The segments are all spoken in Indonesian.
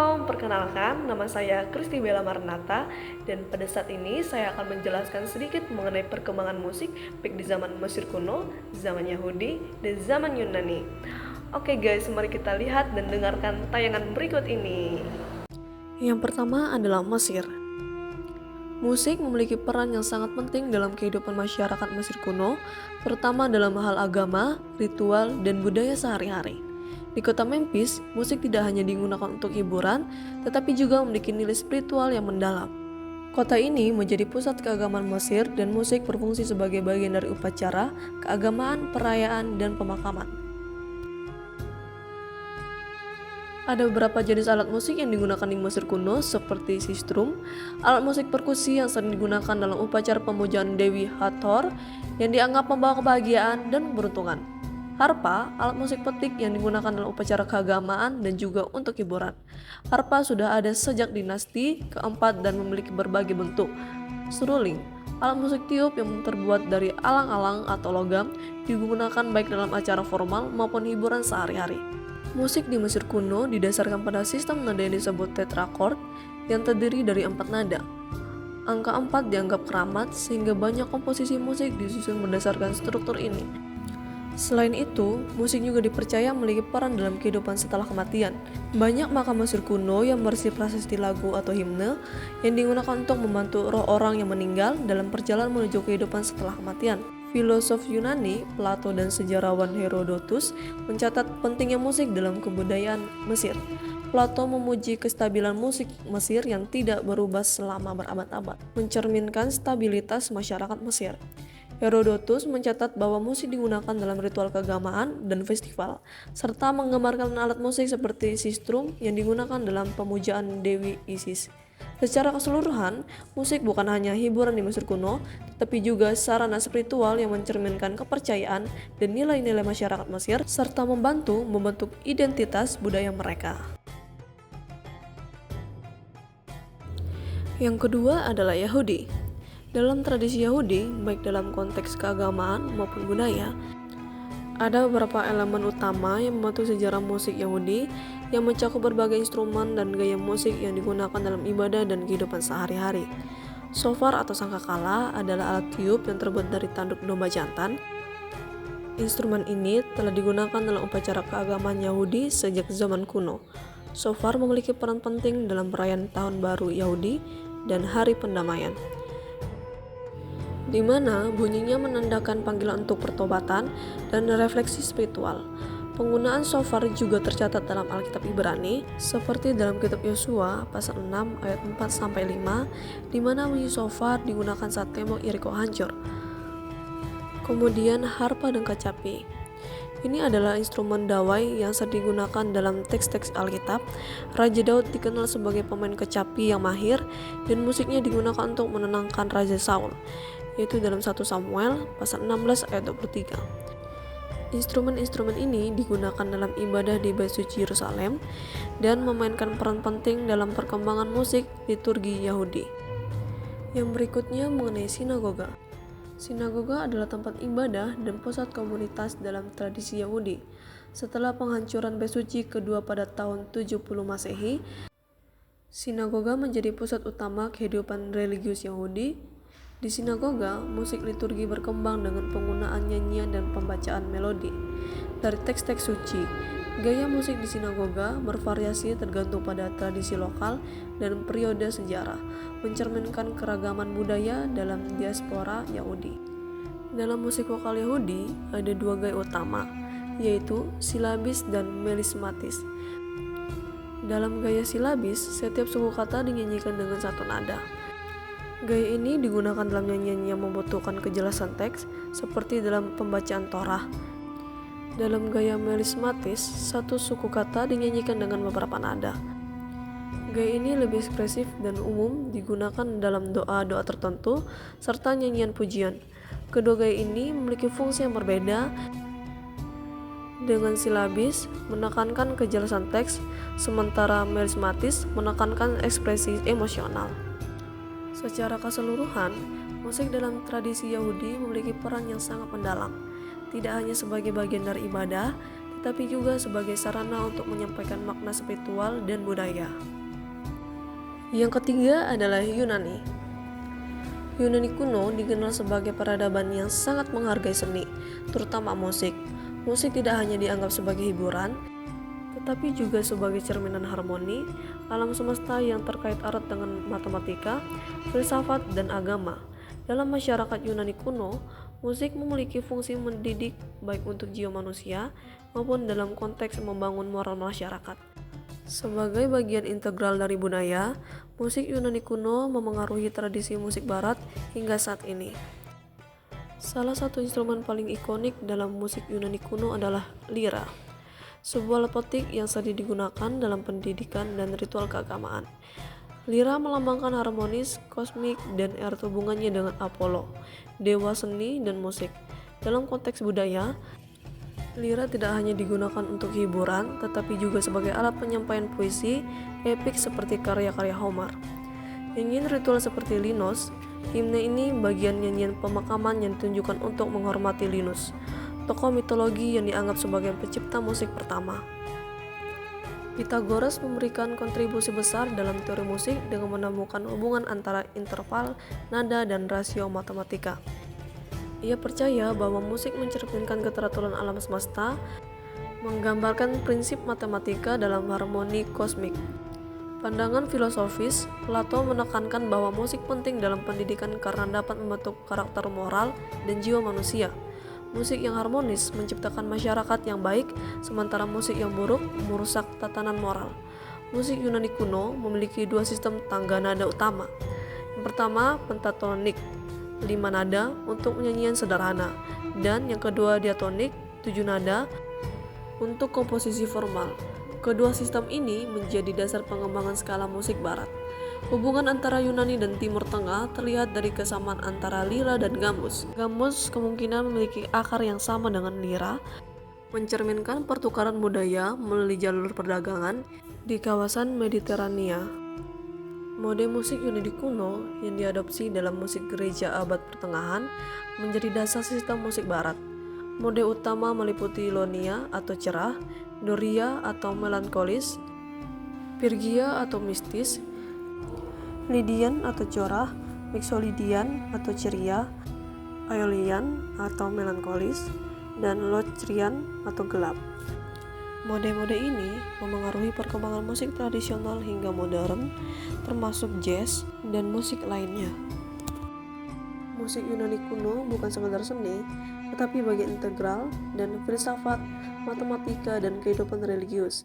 Perkenalkan, nama saya Kristi Bella Marnata dan pada saat ini saya akan menjelaskan sedikit mengenai perkembangan musik baik di zaman Mesir kuno, zaman Yahudi, dan zaman Yunani. Oke guys, mari kita lihat dan dengarkan tayangan berikut ini. Yang pertama adalah Mesir. Musik memiliki peran yang sangat penting dalam kehidupan masyarakat Mesir kuno, terutama dalam hal agama, ritual, dan budaya sehari-hari. Di kota Memphis, musik tidak hanya digunakan untuk hiburan, tetapi juga memiliki nilai spiritual yang mendalam. Kota ini menjadi pusat keagamaan Mesir dan musik berfungsi sebagai bagian dari upacara, keagamaan, perayaan, dan pemakaman. Ada beberapa jenis alat musik yang digunakan di Mesir kuno seperti sistrum, alat musik perkusi yang sering digunakan dalam upacara pemujaan Dewi Hathor yang dianggap membawa kebahagiaan dan keberuntungan. Harpa, alat musik petik yang digunakan dalam upacara keagamaan dan juga untuk hiburan. Harpa sudah ada sejak dinasti keempat dan memiliki berbagai bentuk. Seruling, alat musik tiup yang terbuat dari alang-alang atau logam, digunakan baik dalam acara formal maupun hiburan sehari-hari. Musik di Mesir kuno didasarkan pada sistem nada yang disebut tetrachord yang terdiri dari 4 nada. Angka 4 dianggap keramat sehingga banyak komposisi musik disusun berdasarkan struktur ini. Selain itu, musik juga dipercaya memiliki peran dalam kehidupan setelah kematian. Banyak makam Mesir kuno yang berisi prasasti lagu atau himne yang digunakan untuk membantu roh orang yang meninggal dalam perjalanan menuju kehidupan setelah kematian. Filosof Yunani, Plato, dan sejarawan Herodotus mencatat pentingnya musik dalam kebudayaan Mesir. Plato memuji kestabilan musik Mesir yang tidak berubah selama berabad-abad, mencerminkan stabilitas masyarakat Mesir. Herodotus mencatat bahwa musik digunakan dalam ritual keagamaan dan festival, serta menggambarkan alat musik seperti sistrum yang digunakan dalam pemujaan Dewi Isis. Secara keseluruhan, musik bukan hanya hiburan di Mesir kuno, tetapi juga sarana spiritual yang mencerminkan kepercayaan dan nilai-nilai masyarakat Mesir, serta membantu membentuk identitas budaya mereka. Yang kedua adalah Yahudi. Dalam tradisi Yahudi, baik dalam konteks keagamaan maupun budaya, ada beberapa elemen utama yang membentuk sejarah musik Yahudi yang mencakup berbagai instrumen dan gaya musik yang digunakan dalam ibadah dan kehidupan sehari-hari. Shofar atau sangkakala adalah alat tiup yang terbuat dari tanduk domba jantan. Instrumen ini telah digunakan dalam upacara keagamaan Yahudi sejak zaman kuno. Shofar memiliki peran penting dalam perayaan Tahun Baru Yahudi dan Hari Pendamaian, di mana bunyinya menandakan panggilan untuk pertobatan dan refleksi spiritual. Penggunaan shofar juga tercatat dalam Alkitab Ibrani, seperti dalam kitab Yosua pasal 6 ayat 4-5, di mana bunyi shofar digunakan saat tembok Yeriko hancur. Kemudian harpa dan kecapi. Ini adalah instrumen dawai yang sering digunakan dalam teks-teks Alkitab. Raja Daud dikenal sebagai pemain kecapi yang mahir dan musiknya digunakan untuk menenangkan Raja Saul, yaitu dalam 1 Samuel pasal 16 ayat 23. Instrumen-instrumen ini digunakan dalam ibadah di Bait Suci Yerusalem dan memainkan peran penting dalam perkembangan musik liturgi Yahudi. Yang berikutnya mengenai sinagoga. Sinagoga adalah tempat ibadah dan pusat komunitas dalam tradisi Yahudi. Setelah penghancuran Bait Suci kedua pada tahun 70 Masehi, sinagoga menjadi pusat utama kehidupan religius Yahudi. Di sinagoga, musik liturgi berkembang dengan penggunaan nyanyian dan pembacaan melodi dari teks-teks suci. Gaya musik di sinagoga bervariasi tergantung pada tradisi lokal dan periode sejarah, mencerminkan keragaman budaya dalam diaspora Yahudi. Dalam musik vokal Yahudi, ada 2 gaya utama, yaitu silabis dan melismatis. Dalam gaya silabis, setiap suku kata dinyanyikan dengan satu nada. Gaya ini digunakan dalam nyanyian yang membutuhkan kejelasan teks, seperti dalam pembacaan Torah. Dalam gaya melismatis, satu suku kata dinyanyikan dengan beberapa nada. Gaya ini lebih ekspresif dan umum digunakan dalam doa-doa tertentu, serta nyanyian pujian. Kedua gaya ini memiliki fungsi yang berbeda. Dengan silabis menekankan kejelasan teks, sementara melismatis menekankan ekspresi emosional. Secara keseluruhan, musik dalam tradisi Yahudi memiliki peran yang sangat mendalam, tidak hanya sebagai bagian dari ibadah, tetapi juga sebagai sarana untuk menyampaikan makna spiritual dan budaya. Yang ketiga adalah Yunani. Yunani kuno dikenal sebagai peradaban yang sangat menghargai seni, terutama musik. Musik tidak hanya dianggap sebagai hiburan, tetapi juga sebagai cerminan harmoni alam semesta yang terkait erat dengan matematika, filsafat, dan agama. Dalam masyarakat Yunani kuno, musik memiliki fungsi mendidik baik untuk jiwa manusia maupun dalam konteks membangun moral masyarakat. Sebagai bagian integral dari budaya, musik Yunani kuno memengaruhi tradisi musik barat hingga saat ini. Salah satu instrumen paling ikonik dalam musik Yunani kuno adalah lira, sebuah alat petik yang sering digunakan dalam pendidikan dan ritual keagamaan. Lira melambangkan harmonis, kosmik, dan erat hubungannya dengan Apollo, dewa seni dan musik. Dalam konteks budaya, lira tidak hanya digunakan untuk hiburan, tetapi juga sebagai alat penyampaian puisi, epik seperti karya-karya Homer. Nyanyian ritual seperti Linos, himne ini bagian nyanyian pemakaman yang ditunjukkan untuk menghormati Linus, tokoh mitologi yang dianggap sebagai pencipta musik pertama. Pythagoras memberikan kontribusi besar dalam teori musik dengan menemukan hubungan antara interval, nada, dan rasio matematika. Ia percaya bahwa musik mencerminkan keteraturan alam semesta, menggambarkan prinsip matematika dalam harmoni kosmik. Pandangan filosofis, Plato menekankan bahwa musik penting dalam pendidikan karena dapat membentuk karakter moral dan jiwa manusia. Musik yang harmonis menciptakan masyarakat yang baik, sementara musik yang buruk merusak tatanan moral. Musik Yunani kuno memiliki dua sistem tangga nada utama. Yang pertama, pentatonik, 5 nada untuk nyanyian sederhana, dan yang kedua diatonik, 7 nada untuk komposisi formal. Kedua sistem ini menjadi dasar pengembangan skala musik barat. Hubungan antara Yunani dan Timur Tengah terlihat dari kesamaan antara lira dan gambus. Gambus kemungkinan memiliki akar yang sama dengan lira, mencerminkan pertukaran budaya melalui jalur perdagangan di kawasan Mediterania. Mode musik Yunani kuno yang diadopsi dalam musik gereja abad pertengahan menjadi dasar sistem musik barat. Mode utama meliputi Ionia atau cerah, Doria atau melankolis, Phrygia atau mistis, Lydian atau corah, Mixolydian atau ceria, Aeolian atau melankolis, dan Locrian atau gelap. Mode-mode ini memengaruhi perkembangan musik tradisional hingga modern, termasuk jazz dan musik lainnya. Musik Yunani kuno bukan sekedar seni, tetapi bagian integral dan filsafat, matematika, dan kehidupan religius.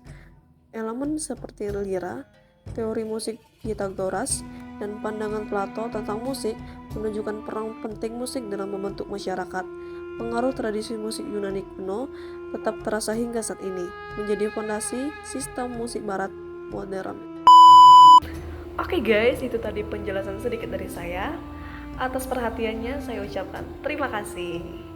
Elemen seperti lira, teori musik Pythagoras, dan pandangan Plato tentang musik menunjukkan peran penting musik dalam membentuk masyarakat. Pengaruh tradisi musik Yunani kuno tetap terasa hingga saat ini, menjadi fondasi sistem musik barat modern. Oke guys, itu tadi penjelasan sedikit dari saya. Atas perhatiannya saya ucapkan terima kasih.